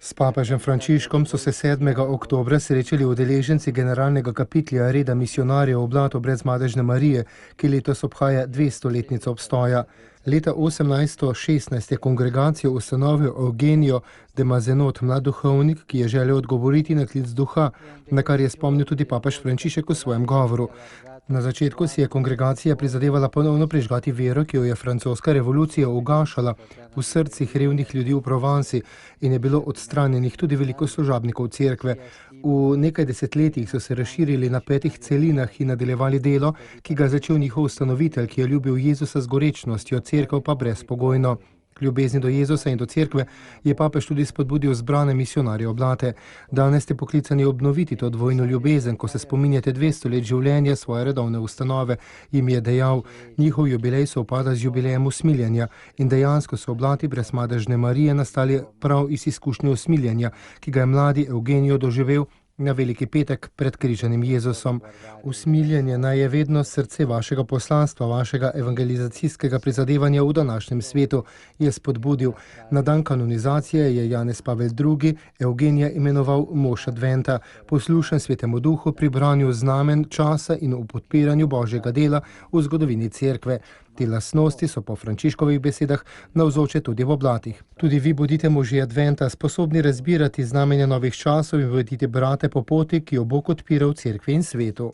S papežem Frančiškom so se 7. oktobra srečali udeleženci generalnega kapitlja reda misijonarjev Oblato brez Madežne Marije, ki letos obhaja 200-letnico obstoja. Leta 1816 je kongregacijo ustanovil Eugenio de Mazenot, mlad duhovnik, ki je želel odgovoriti na klic duha, na kar je spomnil tudi papež Frančišek v svojem govoru. Na začetku si je kongregacija prizadevala ponovno prižgati vero, ki jo je francoska revolucija ugašala v srcih revnih ljudi v Provansi in je bilo odstranjenih tudi veliko služabnikov cerkve. V nekaj desetletjih so se razširili na 5 celinah in nadaljevali delo, ki ga je začel njihov ustanovitelj, ki je ljubil Jezusa z gorečnostjo, cerkev pa brezpogojno. K ljubezni do Jezusa in do cerkve je papež tudi spodbudil zbrane misijonarje Oblate. Danes ste poklicani obnoviti to dvojno ljubezen, ko se spominjate 200 let življenja svoje redovne ustanove, jim je dejal. Njihov jubilej sovpada z jubilejem usmiljenja in dejansko so Oblati brez Madežne Marije nastali prav iz izkušnje usmiljenja, ki ga je mladi Eugenio doživel na Veliki petek pred križanim Jezusom. Usmiljenje naj je vedno srce vašega poslanstva, vašega evangelizacijskega prizadevanja v današnjem svetu, je spodbudil. Na dan kanonizacije je Janez Pavel II. Eugenija imenoval mož adventa, poslušen Svetemu Duhu pri branju znamen časa in v podpiranju Božjega dela v zgodovini cerkve. Te lastnosti so po Frančiškovih besedah navzoče tudi v Oblatih. Tudi vi bodite možje adventa, sposobni razbirati znamenja novih časov in voditi brate po poti, ki jo Bog odpira v cerkvi in svetu.